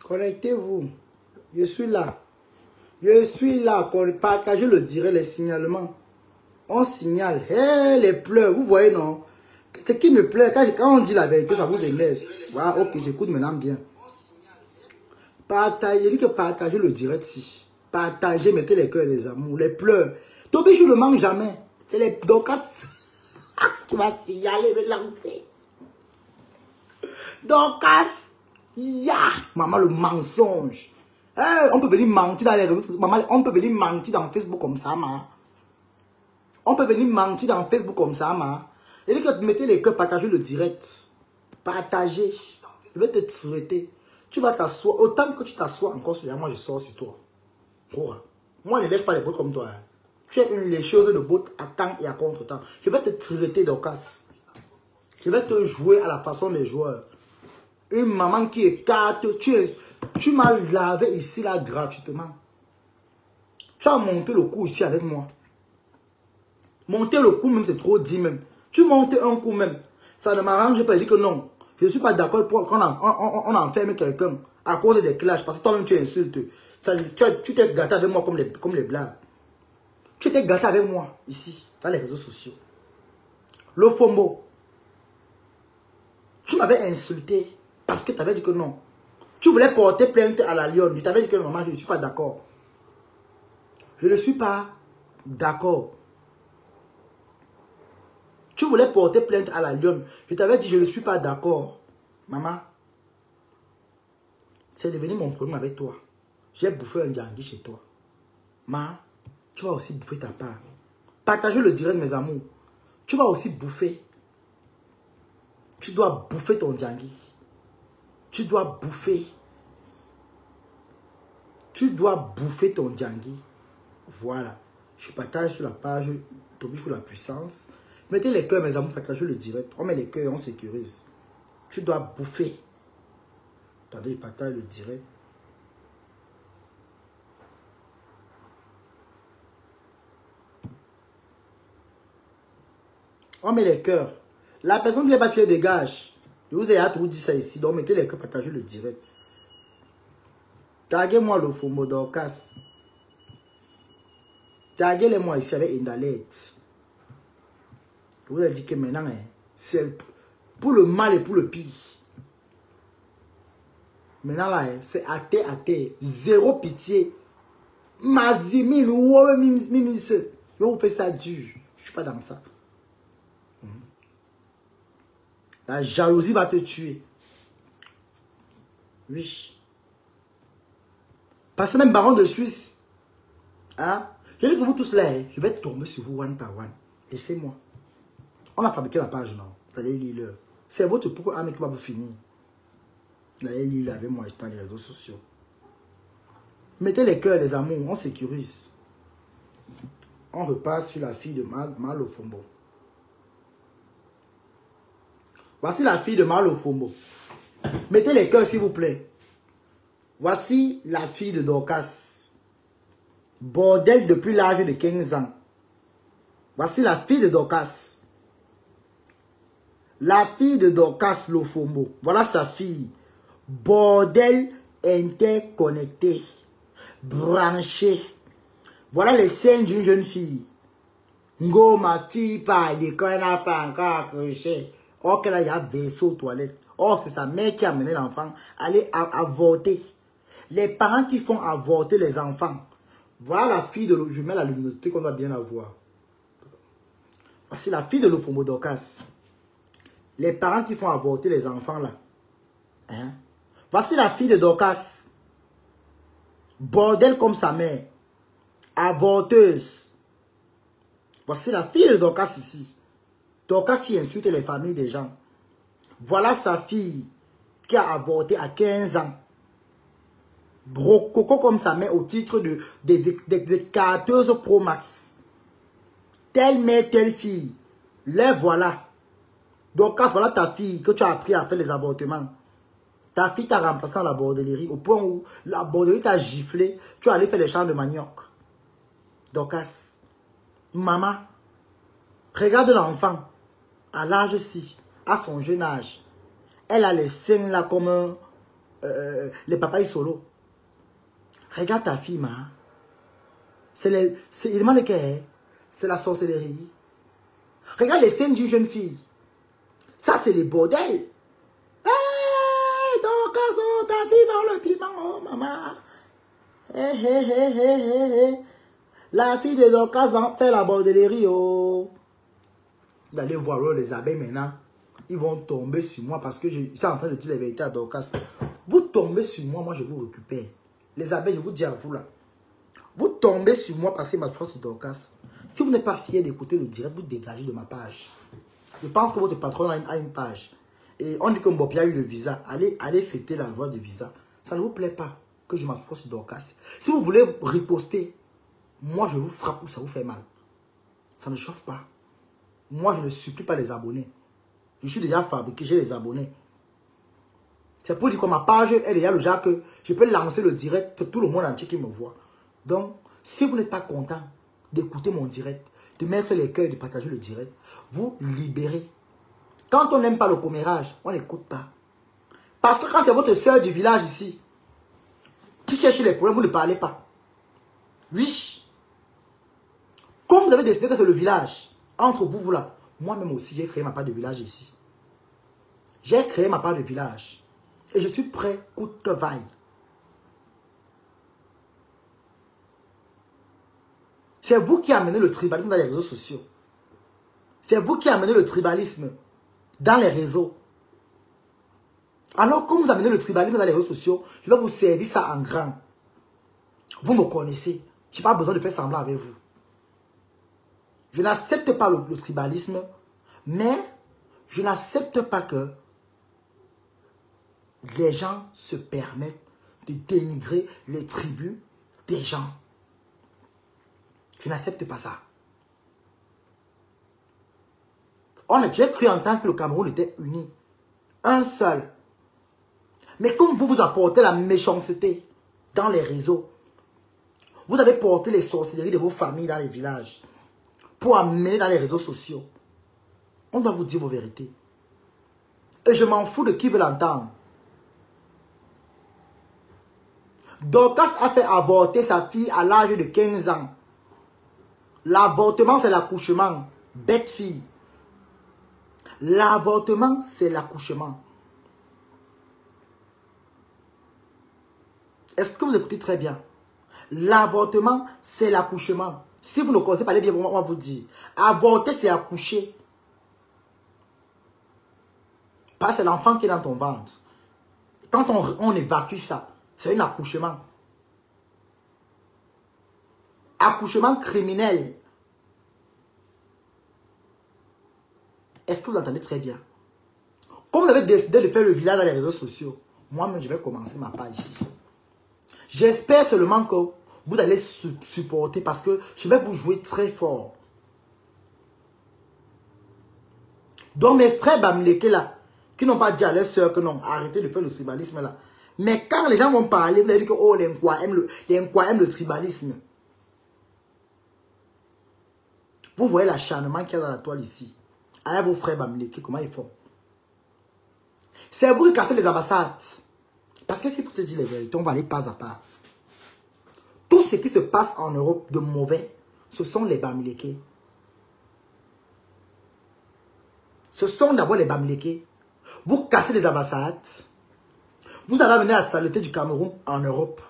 Connectez-vous. Je suis là. Je suis là. Partagez le direct, les signalements. On signale. Hé, les pleurs. Vous voyez, non? Ce qui me plaît, quand on dit la vérité, ça vous énerve. Voilà, ok, j'écoute maintenant bien. Partagez, je dis que partagez le direct si. Partagez, mettez les cœurs, les amours, les pleurs. Tobi, je ne le manque jamais. C'est les Dorcas. Tu vas signaler, me lancer. Dorcas. Ya. Maman, le mensonge. Hey, on peut venir mentir dans les réseaux. Maman, on peut venir mentir dans Facebook comme ça, ma. On peut venir mentir dans Facebook comme ça, ma. Et dit que mettez les cœurs, partagez le direct. Partagez. Je vais te traiter. Tu vas t'asseoir. Autant que tu t'assois encore sur moi, je sors sur toi. Quoi? Moi, je ne laisse pas les bottes comme toi. Hein. Tu es les choses de bottes à temps et à contre-temps. Je vais te traiter d'occasion. Je vais te jouer à la façon des joueurs. Une maman qui écarte. Tu m'as lavé ici, là, gratuitement. Tu as monté le coup ici avec moi. Monter le coup même, c'est trop dit même. Tu montes un coup même. Ça ne m'arrange pas. Je dis que non. Je ne suis pas d'accord pour qu'on on enferme quelqu'un à cause des clashs. Parce que toi-même, tu insultes. Tu t'es gâté avec moi comme les blagues. Tu t'es gâté avec moi, ici, dans les réseaux sociaux. Le Fombo. Tu m'avais insulté parce que tu avais dit que non. Tu voulais porter plainte à la Lyon. Je t'avais dit que maman, je ne suis pas d'accord. Je ne suis pas d'accord. Tu voulais porter plainte à la Lyon. Je t'avais dit, je ne suis pas d'accord. Maman, c'est devenu mon problème avec toi. J'ai bouffé un djangui chez toi. Ma, tu vas aussi bouffer ta part. Partagez le direct, mes amours. Tu vas aussi bouffer. Tu dois bouffer ton djangui. Tu dois bouffer. Tu dois bouffer ton djangui. Voilà. Je partage sur la page Tobi sur la puissance. Mettez les cœurs, mes amours, partagez le direct. On met les cœurs et on sécurise. Tu dois bouffer. Attendez, je partage le direct. On met les cœurs. La personne qui n'est pas fière dégage. Je vous ai hâte de vous dire ça ici. Donc mettez les cœurs, partagez le direct. Taguez-moi le Fombo d'Orcas. Taguez-les-moi ici avec Indalet. Je vous ai dit que maintenant, hein, c'est pour le mal et pour le pire. Maintenant là, hein, c'est à terre. Zéro pitié. Mazimine, ouais, mimise. Je vais vous faire ça dur. Je ne suis pas dans ça. La jalousie va te tuer. Oui. Parce que même baron de Suisse, hein, je dis que vous tous là, je vais tomber sur vous one par one. Laissez-moi. On a fabriqué la page, non? Vous allez lire. C'est votre propre âme qui va vous finir. Vous allez lire avec moi dans les réseaux sociaux. Mettez les cœurs, les amours, on sécurise. On repasse sur la fille de Malo Fombo. Voici la fille de Malo Fombo. Mettez les cœurs, s'il vous plaît. Voici la fille de Dorcas. Bordel depuis l'âge de 15 ans. Voici la fille de Dorcas. La fille de Dorcas Lofombo. Voilà sa fille. Bordel interconnecté. Branché. Voilà les scènes d'une jeune fille. Ngo, ma fille, pas l'école, elle n'a pas encore accroché. Or, qu'elle a un vaisseau aux toilettes. Or, c'est sa mère qui a amené l'enfant à aller avorter. Les parents qui font avorter les enfants. Voilà la fille de l'eau. Je mets la luminosité qu'on doit bien la voir. Voici la fille de Lofombo Dorcas. Les parents qui font avorter les enfants là. Hein? Voici la fille de Dorcas. Bordel comme sa mère. Avorteuse. Voici la fille de Dorcas ici. Dorcas qui insulte les familles des gens. Voilà sa fille qui a avorté à 15 ans. Brococo comme sa mère au titre des carteuses Pro Max. Telle mère, telle fille. Les voilà. Dorcas, voilà ta fille que tu as appris à faire les avortements. Ta fille t'a remplacé dans la bordellerie au point où la bordellerie t'a giflé. Tu es allé faire les champs de manioc. Dorcas, maman, regarde l'enfant. À l'âge 6, à son jeune âge, elle a les seins là comme les papas solo. Regarde ta fille, ma. Il demande que c'est la sorcellerie. Regarde les scènes d'une jeune fille. Ça, c'est les bordels. Hey, donc, ta fille dans le piment, oh, maman. Hey, hey, hey, hey, hey, hey. La fille de Dorcas va faire la bordellerie, oh. Vous allez voir les abeilles maintenant. Ils vont tomber sur moi parce que je suis en train de dire la vérité à Dorcas. Vous tombez sur moi, moi je vous récupère. Les abeilles, je vous dis à vous là. Vous tombez sur moi parce que ma chose c'est Dorcas. Si vous n'êtes pas fier d'écouter le direct, vous dégagez de ma page. Je pense que votre patron a une page. Et on dit que Mbopia a eu le visa. Allez fêter la joie de visa. Ça ne vous plaît pas que je m'approche sur Dorcas. Si vous voulez riposter, moi je vous frappe ou ça vous fait mal. Ça ne chauffe pas. Moi je ne supplie pas les abonnés. Je suis déjà fabriqué, j'ai les abonnés. C'est pour dire que ma page est déjà le genre que je peux lancer le direct, tout le monde entier qui me voit. Donc, si vous n'êtes pas content d'écouter mon direct, de mettre les cœurs et de partager le direct, vous libérez. Quand on n'aime pas le commérage, on n'écoute pas. Parce que quand c'est votre soeur du village ici, qui cherche les problèmes, vous ne parlez pas. Oui. Comme vous avez décidé que c'est le village, entre vous, vous là, moi-même aussi, j'ai créé ma part de village ici. J'ai créé ma part de village. Et je suis prêt, coûte que vaille. C'est vous qui amenez le tribalisme dans les réseaux sociaux. C'est vous qui amenez le tribalisme dans les réseaux. Alors, comme vous amenez le tribalisme dans les réseaux sociaux, je vais vous servir ça en grand. Vous me connaissez. Je n'ai pas besoin de faire semblant avec vous. Je n'accepte pas le tribalisme, mais je n'accepte pas que les gens se permettent de dénigrer les tribus des gens. Je n'accepte pas ça. J'ai cru entendre que le Cameroun était uni. Un seul. Mais comme vous apportez la méchanceté dans les réseaux, vous avez porté les sorcelleries de vos familles dans les villages pour amener dans les réseaux sociaux. On doit vous dire vos vérités. Et je m'en fous de qui veut l'entendre. Dorcas a fait avorter sa fille à l'âge de 15 ans. L'avortement, c'est l'accouchement. Bête fille. L'avortement, c'est l'accouchement. Est-ce que vous écoutez très bien? L'avortement, c'est l'accouchement. Si vous ne connaissez pas les bien, on va vous dire. Avorter, c'est accoucher. Parce que c'est l'enfant qui est dans ton ventre. Quand on évacue ça, c'est un accouchement. Accouchement criminel. Est-ce que vous entendez très bien? Comme vous avez décidé de faire le village dans les réseaux sociaux, moi-même, je vais commencer ma page ici. J'espère seulement que vous allez supporter parce que je vais vous jouer très fort. Donc mes frères Bamileke là, qui n'ont pas dit à leurs soeurs que non, arrêtez de faire le tribalisme là. Mais quand les gens vont parler, vous allez dire que oh, les Nkwa aiment le tribalisme. Vous voyez l'acharnement qu'il y a dans la toile ici. Avec vos frères Bamileke, comment ils font? C'est vous qui cassez les ambassades. Parce que si pour te dire les vérités, on va aller pas à pas. Tout ce qui se passe en Europe de mauvais, ce sont les Bamileke. Ce sont d'abord les Bamileke. Vous cassez les ambassades. Vous avez amené la saleté du Cameroun en Europe.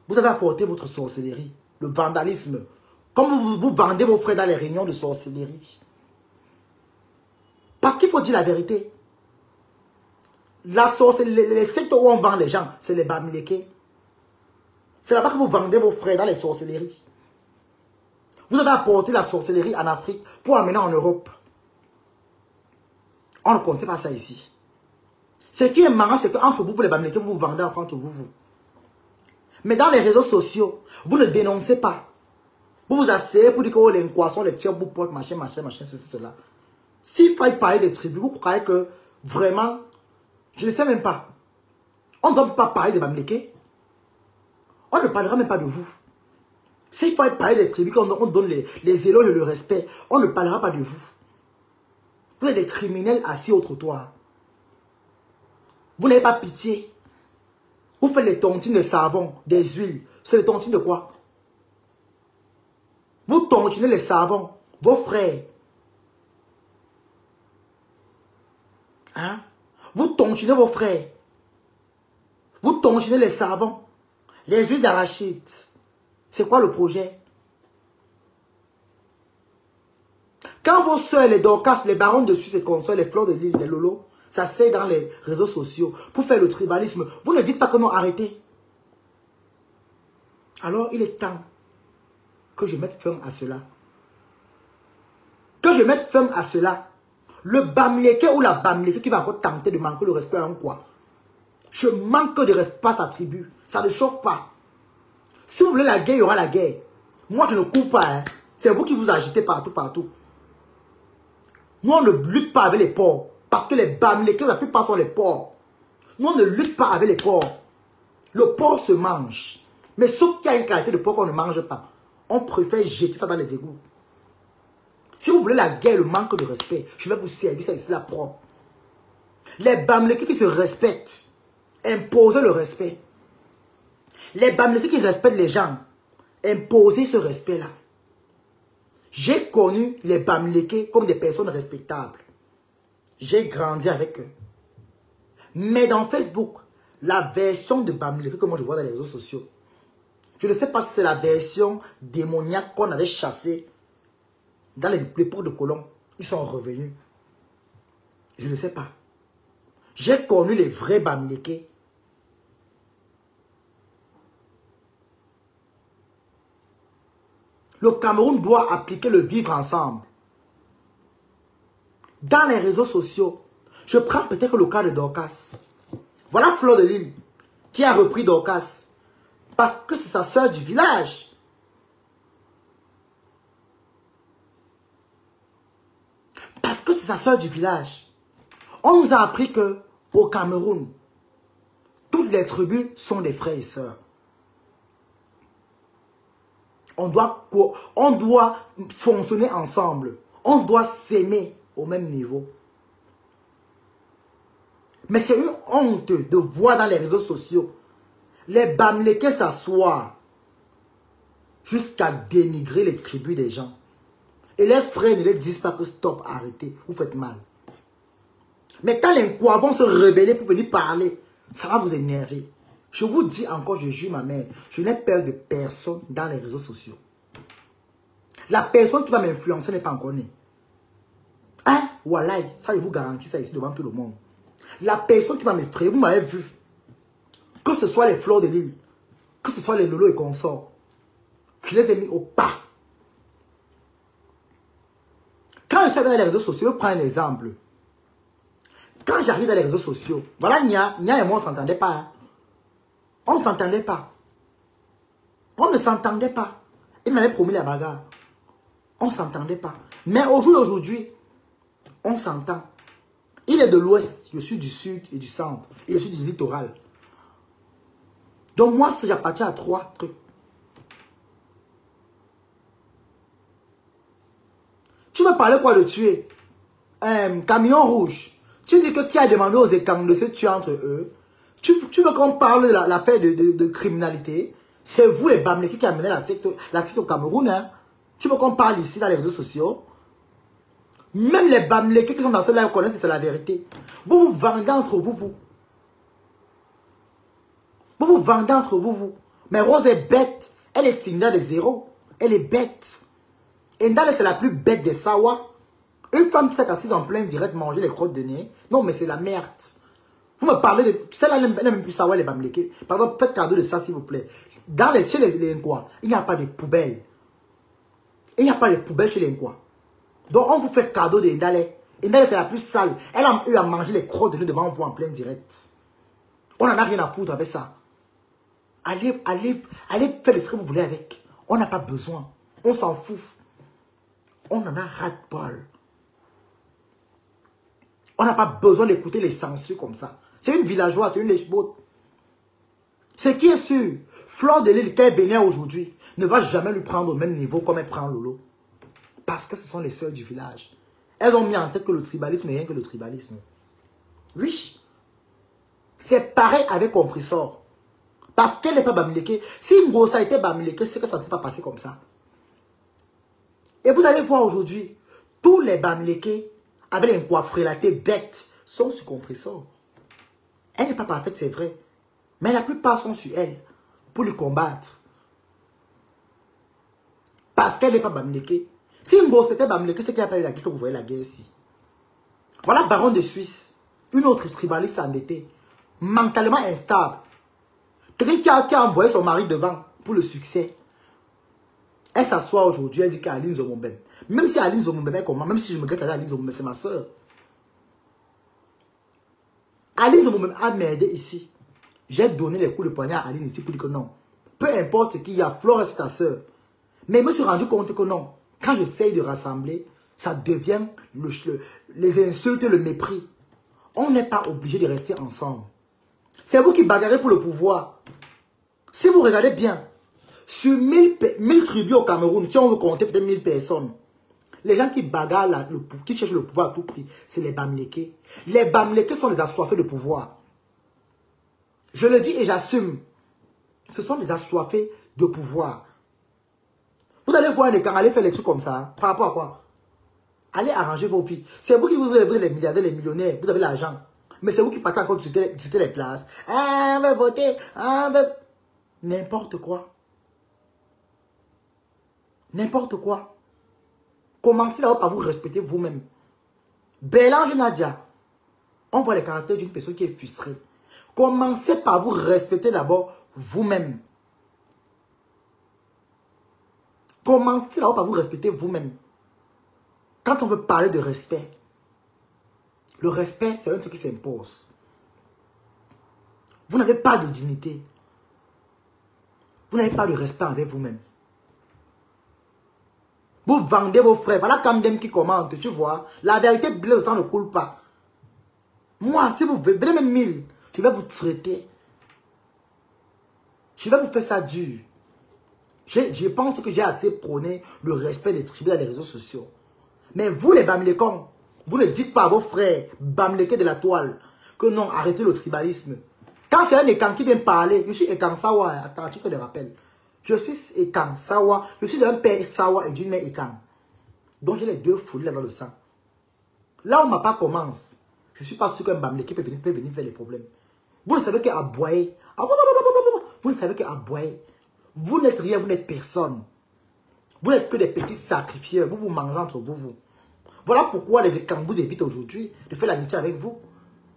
Vous avez apporté votre sorcellerie, le vandalisme. Comme vous vendez vos frères dans les réunions de sorcellerie. Parce qu'il faut dire la vérité. La sorcellerie, les sectes où on vend les gens, c'est les Bamileke. C'est là-bas que vous vendez vos frères dans les sorcelleries. Vous avez apporté la sorcellerie en Afrique pour amener en Europe. On ne connaît pas ça ici. Ce qui est marrant, c'est qu'entre vous, les Bamileke, vous vous vendez entre vous. Mais dans les réseaux sociaux, vous ne dénoncez pas. Vous vous asseyez pour dire que oh, les Nkwa les tiers, vous portent, machin, ceci, cela. S'il faut parler des tribus, vous croyez que vraiment, je ne sais même pas. On ne doit pas parler des Bamileke. On ne parlera même pas de vous. S'il faut parler des tribus, on donne les éloges et le respect, on ne parlera pas de vous. Vous êtes des criminels assis au trottoir. Vous n'avez pas pitié. Vous faites les tontines de savon, des huiles. C'est les tontines de quoi? Vous tontinez les savons, vos frères. Hein? Vous tontinez vos frères. Vous tontinez les savons, les huiles d'arachide. C'est quoi le projet? Quand vos soeurs, les Dorcas, les barons de Suisse et consorts, les fleurs de l'île, les lolos, ça s'aide dans les réseaux sociaux pour faire le tribalisme, vous ne dites pas que non, arrêtez. Alors, il est temps que je mette fin à cela. Que je mette fin à cela. Le bamléké ou la bamléké qui va encore tenter de manquer le respect en quoi? Je manque de respect à sa tribu. Ça ne chauffe pas. Si vous voulez la guerre, il y aura la guerre. Moi, je ne cours pas. Hein. C'est vous qui vous agitez partout, partout. Nous, on ne lutte pas avec les porcs. Parce que les bamlékés, la plupart sont les porcs. Nous, on ne lutte pas avec les porcs. Le porc se mange. Mais sauf qu'il y a une qualité de porc qu'on ne mange pas. On préfère jeter ça dans les égouts. Si vous voulez la guerre, le manque de respect, je vais vous servir ça ici, la propre. Les bamlékés qui se respectent, imposez le respect. Les bamlékés qui respectent les gens, imposez ce respect-là. J'ai connu les bamlékés comme des personnes respectables. J'ai grandi avec eux. Mais dans Facebook, la version de bamléké que moi je vois dans les réseaux sociaux, je ne sais pas si c'est la version démoniaque qu'on avait chassée dans l'époque de colons. Ils sont revenus. Je ne sais pas. J'ai connu les vrais bamlékés. Le Cameroun doit appliquer le vivre ensemble. Dans les réseaux sociaux, je prends peut-être le cas de Dorcas. Voilà Fleur de Lille qui a repris Dorcas. Parce que c'est sa soeur du village. Parce que c'est sa soeur du village. On nous a appris que au Cameroun, toutes les tribus sont des frères et sœurs. On doit fonctionner ensemble. On doit s'aimer au même niveau. Mais c'est une honte de voir dans les réseaux sociaux les bamlékés s'asseoir jusqu'à dénigrer les tribus des gens. Et les frères ne les disent pas que stop, arrêtez, vous faites mal. Mais quand les Nkwa vont se rebeller pour venir parler, ça va vous énerver. Je vous dis encore, je jure ma mère, je n'ai peur de personne dans les réseaux sociaux. La personne qui va m'influencer n'est pas encore née. Hein? Voilà, ça je vous garantis ça ici devant tout le monde. La personne qui va m'effrayer, vous m'avez vu. Que ce soit les Fleurs de Lille, que ce soit les lolos et consorts, je les ai mis au pas. Quand je suis dans les réseaux sociaux, je prends un exemple. Quand j'arrive dans les réseaux sociaux, voilà Nia et moi on ne s'entendait pas. Hein. On ne s'entendait pas. On ne s'entendait pas. Il m'avait promis la bagarre. On ne s'entendait pas. Mais au jour d'aujourd'hui, on s'entend. Il est de l'ouest, je suis du sud et du centre. Et je suis du littoral. Donc moi, j'appartiens à 3 trucs. Tu veux parler quoi de tuer? Camion rouge. Tu dis que qui a demandé aux écans de se tuer entre eux? Tu veux qu'on parle de l'affaire de criminalité? C'est vous les bamlékés qui amenez la secte au Cameroun. Hein? Tu veux qu'on parle ici dans les réseaux sociaux? Même les bamlékés qui sont dans ce live connaissent que c'est la vérité. Vous vous vendez entre vous. Vous vendez entre vous. Mais Rose est bête. Elle est Tinder de zéro. Elle est bête. Et Ndale, c'est la plus bête des Sawa. Une femme qui fait assise en plein direct manger les crottes de nez. Non, mais c'est la merde. Vous me parlez de... Celle-là, elle n'aime même plus Sawa, les bamlékés. Pardon, faites cadeau de ça, s'il vous plaît. Chez les Nkwa, il n'y a pas de poubelle. Il n'y a pas de poubelle chez les Nkwa. Donc, on vous fait cadeau de Ndale. Ndale, c'est la plus sale. Elle a eu à manger les crottes de nez devant vous en plein direct. On n'en a rien à foutre avec ça. Allez faire ce que vous voulez avec. On n'a pas besoin. On s'en fout. On en a ras-le-bol. On n'a pas besoin d'écouter les censures comme ça. C'est une villageoise, c'est une lèche-botte. Ce qui est sûr, Fleur de Lille, qu'elle vénère aujourd'hui, ne va jamais lui prendre au même niveau comme elle prend Lolo. Parce que ce sont les sœurs du village. Elles ont mis en tête que le tribalisme n'est rien que le tribalisme. Oui. C'est pareil avec Compressor. Parce qu'elle n'est pas Bamileke. Si une grosse a été Bamileke, c'est que ça ne s'est pas passé comme ça. Et vous allez voir aujourd'hui, tous les Bamileke avec les coiffures, la tête bête, sont sur Compressor. Elle n'est pas parfaite, c'est vrai. Mais la plupart sont sur elle pour le combattre. Parce qu'elle n'est pas Bamileke. Si une grosse était Bamileke, c'est qu'elle n'a pas eu la guerre que vous voyez la guerre ici. Voilà Baron de Suisse. Une autre tribaliste endettée. Mentalement instable. Quelqu'un qui a envoyé son mari devant pour le succès. Elle s'assoit aujourd'hui, elle dit qu'Aline Zomombem. Même si Aline Zomombem est comment, même si je me grette avec Aline Zomombem, c'est ma soeur. Aline Zomombem a m'aidé ici. J'ai donné les coups de poignard à Aline ici pour dire que non. Peu importe qui y a, Flore c'est ta soeur. Mais je me suis rendu compte que non. Quand j'essaye de rassembler, ça devient les insultes, le mépris. On n'est pas obligé de rester ensemble. C'est vous qui bagarrez pour le pouvoir. Si vous regardez bien, sur 1000 tribus au Cameroun, si on veut compter peut-être 1000 personnes, les gens qui bagarrent, qui cherchent le pouvoir à tout prix, c'est les Bamileke. Les Bamileke sont les assoiffés de pouvoir. Je le dis et j'assume. Ce sont les assoiffés de pouvoir. Vous allez voir les camps, allez faire les trucs comme ça. Par rapport à quoi? Allez arranger vos vies. C'est vous qui vous êtes les milliardaires, les millionnaires. Vous avez l'argent. Mais c'est vous qui partez encore discuter les places. Ah, on veut voter. Ah, on veut... N'importe quoi. N'importe quoi. Commencez d'abord par vous respecter vous-même. Bélange Nadia. On voit les caractères d'une personne qui est frustrée. Commencez par vous respecter d'abord vous-même. Commencez d'abord par vous respecter vous-même. Quand on veut parler de respect, le respect, c'est un truc qui s'impose. Vous n'avez pas de dignité. Vous n'avez pas de respect avec vous-même. Vous vendez vos frères. Voilà Camden qui commente, tu vois. La vérité, le sang ne coule pas. Moi, si vous venez même 1000, je vais vous traiter. Je vais vous faire ça dur. Je pense que j'ai assez prôné le respect des tribus dans les réseaux sociaux. Mais vous, les Bamilekons, vous ne dites pas à vos frères, Bamileke de la toile, que non, arrêtez le tribalisme. Quand c'est un Ekan qui vient parler, je suis Ekan Sawa, attends, tu te le rappelles. Je suis Ekan Sawa, je suis d'un père Sawa et d'une mère Ekan. Donc j'ai les deux folies là dans le sang. Là où ma part commence, je ne suis pas sûr qu'un Bamileke peut venir faire les problèmes. Vous ne savez qu'aboyer. Vous ne savez qu'aboyer. Vous n'êtes rien, vous n'êtes personne. Vous n'êtes que des petits sacrifieurs. Vous vous mangez entre vous. Voilà pourquoi les Ekans vous évitent aujourd'hui de faire l'amitié avec vous.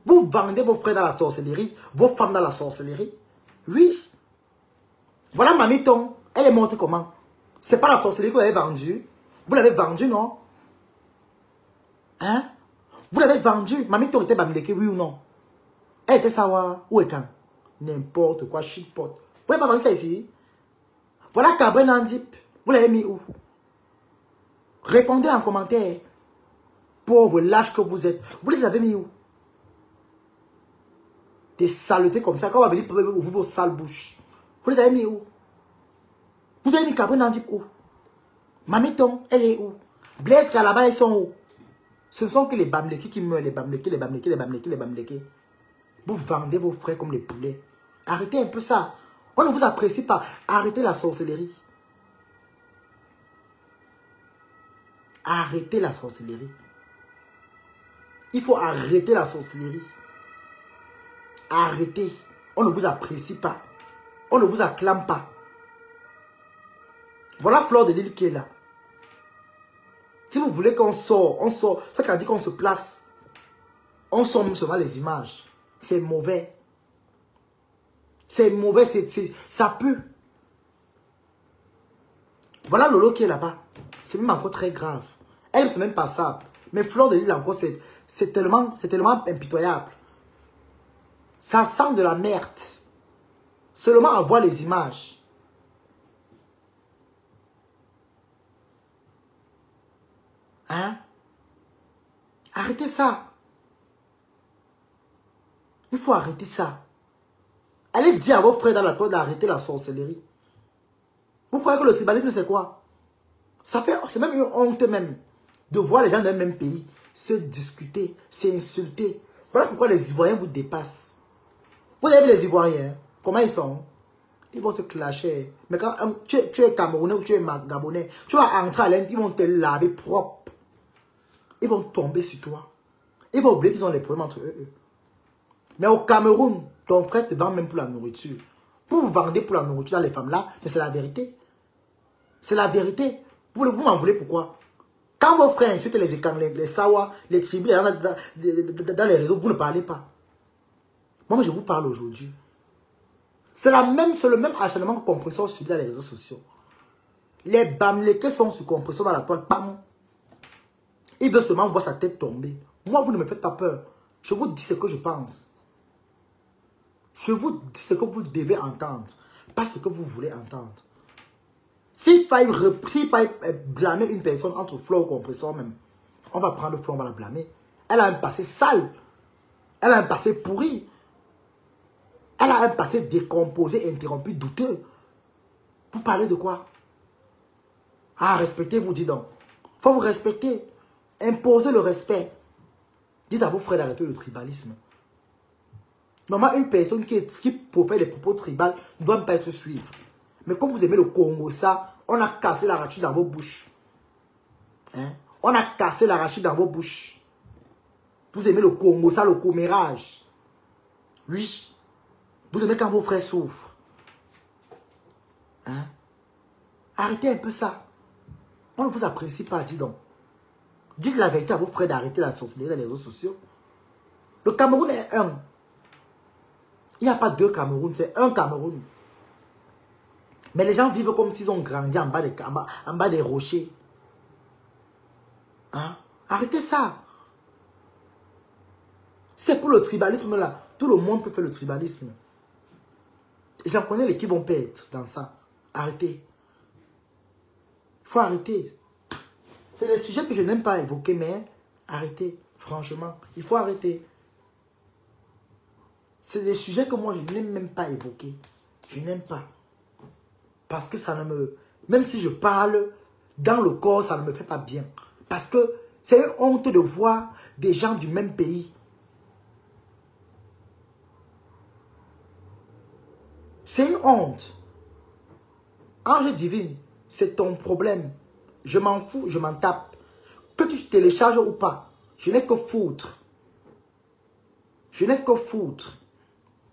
Vous vendez vos frères dans la sorcellerie, vos femmes dans la sorcellerie. Oui. Voilà Mamiton. Elle est morte comment? C'est pas la sorcellerie que vous avez vendue. Vous l'avez vendue, non? Hein? Vous l'avez vendue. Mamiton était Bamileke, oui ou non? Elle était Sawa ou Ekan? N'importe quoi, shitpot. Vous n'avez pas vendu ça ici? Voilà Cabre Nandip. Vous l'avez mis où? Répondez en commentaire. Pauvre lâche que vous êtes. Vous les avez mis où? Des saletés comme ça. Quand on va venir ouvrir vos sales bouches. Vous les avez mis où? Vous avez mis Cabre Nandip où? Mamiton, elle est où? Blaise là-bas, ils sont où? Ce sont que les Bamileke qui meurent. Les Bamileke, les Bamileke, les Bamileke, les Bamileke. Vous vendez vos frères comme les poulets. Arrêtez un peu ça. On ne vous apprécie pas. Arrêtez la sorcellerie. Arrêtez la sorcellerie. Il faut arrêter la sorcellerie. Arrêtez. On ne vous apprécie pas. On ne vous acclame pas. Voilà Flore de Lille qui est là. Si vous voulez qu'on sort, on sort. Ça qui a dit qu'on se place. On sort même seulement les images. C'est mauvais. C'est mauvais, ça pue. Voilà Lolo qui est là-bas. C'est même encore très grave. Elle ne fait même pas ça. Mais Flore de Lille encore, c'est tellement impitoyable. Ça sent de la merde. Seulement à voir les images. Hein? Arrêtez ça. Il faut arrêter ça. Allez dire à vos frères dans la toile d'arrêter la sorcellerie. Vous croyez que le tribalisme c'est quoi? C'est même une honte même de voir les gens d'un même pays se discuter, s'insulter. Voilà pourquoi les Ivoiriens vous dépassent. Vous avez vu les Ivoiriens, comment ils sont? Ils vont se clasher. Mais quand tu es Camerounais ou tu es Gabonais, tu vas entrer à l'intérieur, ils vont te laver propre. Ils vont tomber sur toi. Ils vont oublier qu'ils ont les problèmes entre eux. Mais au Cameroun, ton frère te vend même pour la nourriture. Vous vous vendez pour la nourriture dans les femmes là, mais c'est la vérité. C'est la vérité. Vous m'en voulez pourquoi? Quand vos frères insultent les Ekang, les Sawa, les Tiblés dans les réseaux, vous ne parlez pas. Moi, je vous parle aujourd'hui. C'est le même acharnement que compresseur subi dans les réseaux sociaux. Les Bamlékés sont sous compression dans la toile. Pam. Il veut seulement voir sa tête tomber. Moi, vous ne me faites pas peur. Je vous dis ce que je pense. Je vous dis ce que vous devez entendre. Pas ce que vous voulez entendre. S'il faille blâmer une personne entre Flo et compresseur même, on va prendre Flo, on va la blâmer. Elle a un passé sale. Elle a un passé pourri. Elle a un passé décomposé, interrompu, douteux. Vous parlez de quoi? Ah, respectez-vous, dis donc. Il faut vous respecter. Imposez le respect. Dites à vos frères d'arrêter le tribalisme. Normalement, une personne qui profère des propos tribales ne doit même pas être suivie. Mais comme vous aimez le Congo, ça, on a cassé l'arachide dans vos bouches. Hein? On a cassé l'arachide dans vos bouches. Vous aimez le Congo, ça, le commérage. Oui. Vous aimez quand vos frères souffrent. Hein? Arrêtez un peu ça. On ne vous apprécie pas, dis donc. Dites la vérité à vos frères d'arrêter la sorcellerie dans les réseaux sociaux. Le Cameroun est un. Il n'y a pas deux Cameroun, c'est un Cameroun. Mais les gens vivent comme s'ils ont grandi en bas des rochers. Hein? Arrêtez ça. C'est pour le tribalisme là. Tout le monde peut faire le tribalisme. Et j'en connais les qui vont perdre dans ça. Arrêtez. Il faut arrêter. C'est les sujets que je n'aime pas évoquer, mais arrêtez. Franchement, il faut arrêter. C'est des sujets que moi, je n'aime même pas évoquer. Je n'aime pas. Parce que ça ne me... Même si je parle, dans le corps, ça ne me fait pas bien. Parce que c'est une honte de voir des gens du même pays. C'est une honte. Ange divine, c'est ton problème. Je m'en fous, je m'en tape. Que tu télécharges ou pas, je n'ai que foutre. Je n'ai que foutre.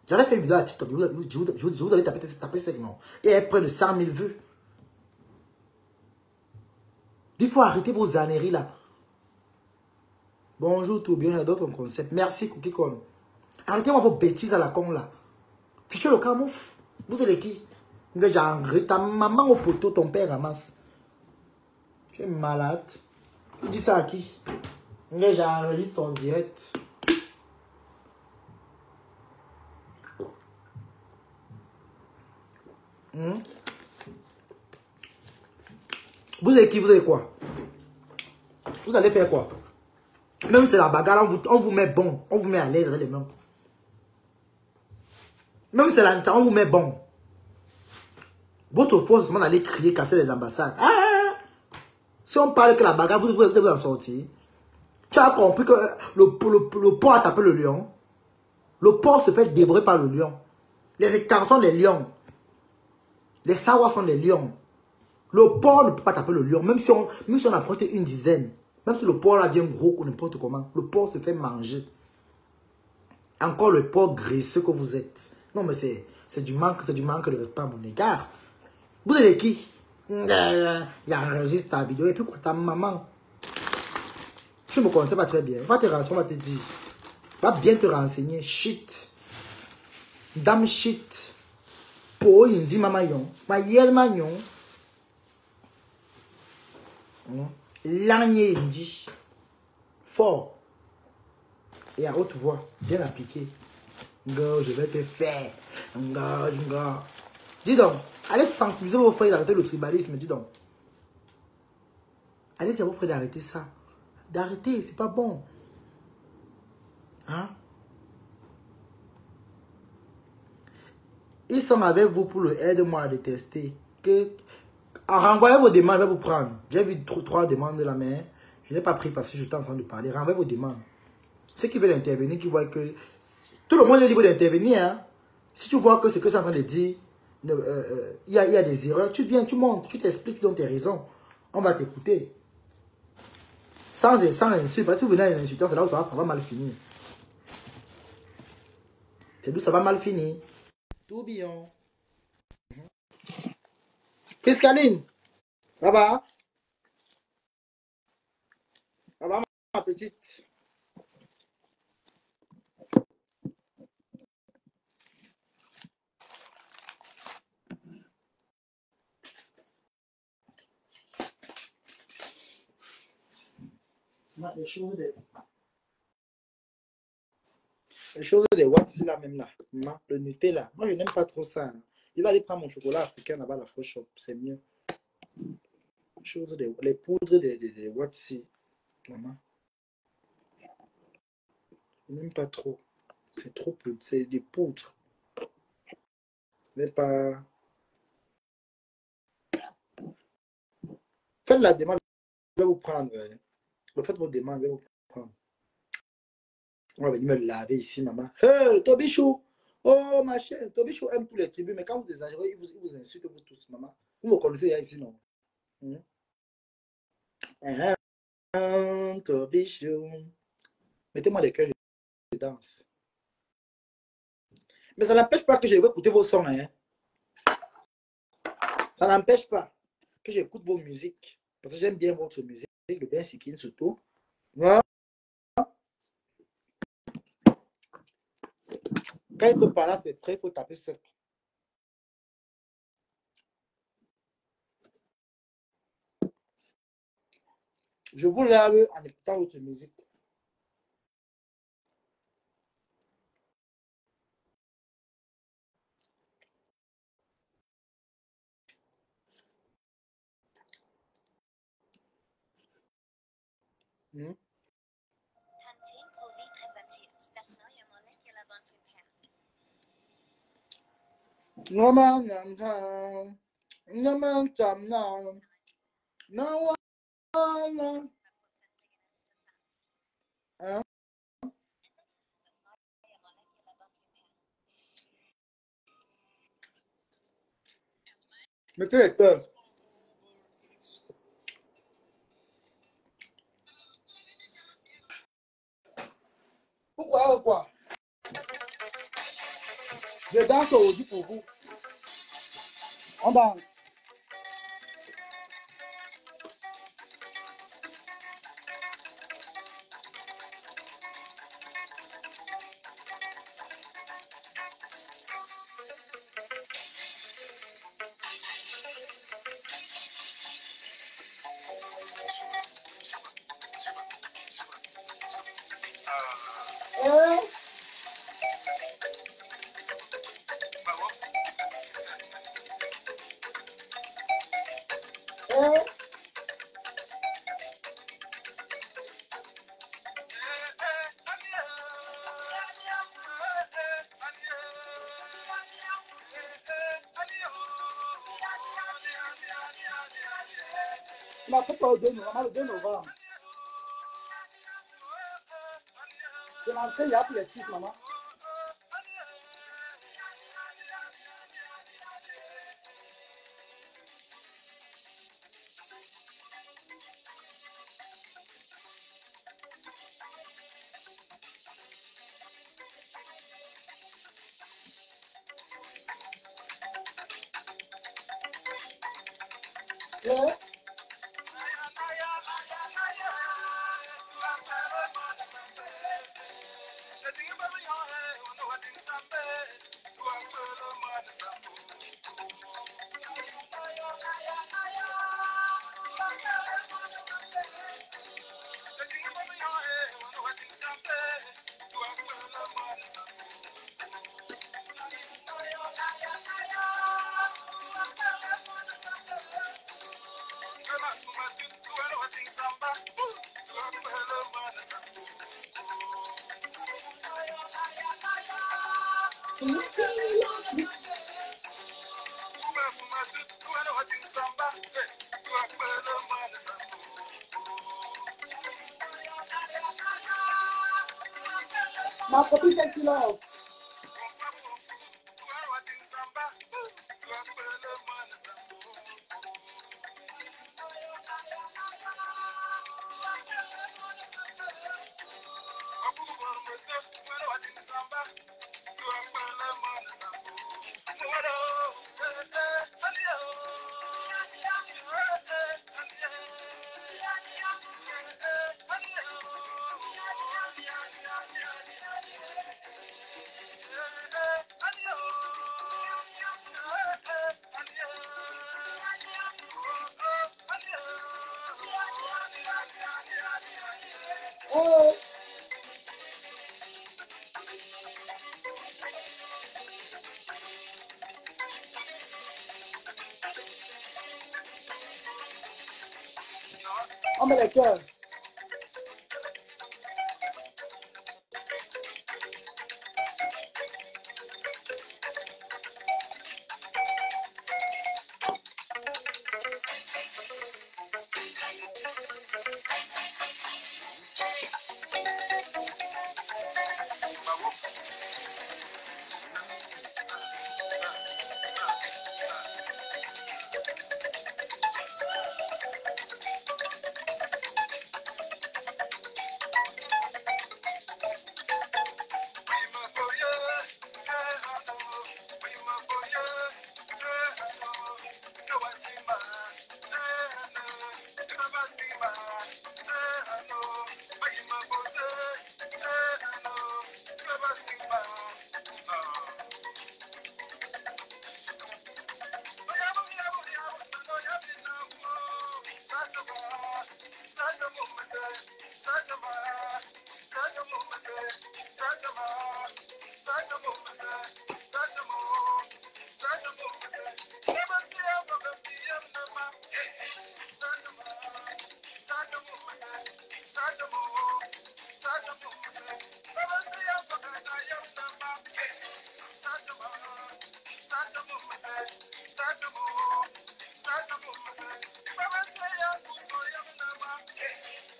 J'avais fait une vidéo à TikTok, je vous avais tapé ce nom. Et elle a près de 100 000 vues. Il faut arrêter vos âneries là. Bonjour tout bien, il y a d'autres concepts. Merci Cookie Con. Arrêtez-moi vos bêtises à la con là. Fichez le camoufle. Vous êtes qui? Ta maman au poteau, ton père ramasse. Tu es malade. Tu dis ça à qui? J'enregistre en direct. Vous êtes qui? Vous êtes quoi? Vous allez faire quoi? Même si c'est la bagarre, on vous met bon. On vous met à l'aise avec les mains. Même si c'est la on vous met bon. Votre force, c'est d'aller crier, casser les ambassades. Ah! Si on parle que la bagarre, vous pouvez vous en sortir. Tu as compris que le porc a tapé le lion. Le porc se fait dévorer par le lion. Les écarts sont les lions. Les sawas sont les lions. Le porc ne peut pas taper le lion. Même si on approche une dizaine. Même si le porc là devient gros ou n'importe comment. Le porc se fait manger. Encore le porc graisseux que vous êtes. Non mais c'est du manque de respect à mon égard. Vous êtes qui? Il enregistre ta vidéo et puis quoi ta maman? Tu ne me connais pas très bien. Va te renseigner, on va te dire. Va bien te renseigner. Shit. Dame shit. Po indi mamayon. Ma yel magnon. L'agné indi. Fort. Et à haute voix. Bien appliqué. Ngo, je vais te faire. Ngo. Dis donc. Allez sensibiliser vos frères d'arrêter le tribalisme. Dis donc. Allez dire à vos frères d'arrêter ça. D'arrêter, c'est pas bon. Hein? Ils sont avec vous pour le aide-moi à détester. Renvoyez vos demandes, je vais vous prendre. J'ai vu 3 demandes là, mais je n'ai pas pris parce que j'étais en train de parler. Renvoyez vos demandes. Ceux qui veulent intervenir, qui voient que... Tout le monde est libre d'intervenir. Hein? Si tu vois que ce que c'est en train de dire, il y a des erreurs, tu viens, tu montes, tu t'expliques, tu donnes tes raisons. On va t'écouter. Sans insulte, parce que si vous venez à une insultante, c'est là où ça va mal finir. C'est d'où ça va mal finir. Tourbillon. Chriscaline, ça va? Ça va, ma petite? Les choses de Watsi là même là. Le Nutella. Moi je n'aime pas trop ça. Il va aller prendre mon chocolat africain là-bas à la Fresh Shop. C'est mieux. Les poudres de Watsi. Maman. Je n'aime pas trop. C'est trop poudre. C'est des poudres. Mais pas. Faites la demande. Je vais vous prendre. Faites vos demandes. Je vais vous prendre. On va venir me laver ici, maman. Hey, Tobichou! Oh, ma chère, Tobichou aime tous les tribus, mais quand vous exagérez, il vous insulte vous tous, maman. Vous me connaissez ici, non? Tobichou. Mettez-moi des cœurs de danse. Mais ça n'empêche pas que je vais écouter vos sons, hein. Ça n'empêche pas que j'écoute vos musiques. Parce que j'aime bien votre musique, le bien sikin surtout. Ouais. Quand il faut parler à ses frères, il faut taper sec. Je vous lave en écoutant votre musique. Mettez les cœurs. Pourquoi? Je danse aujourd'hui pour vous. On danse. Le 2 novembre. C'est l'entrée, il y a pour les fils, maman. Ma copine, c'est love. On met les cœurs.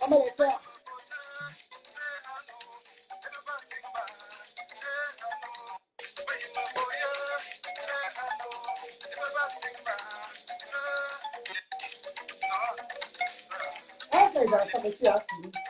On met les cœurs. Ça me tue à qui?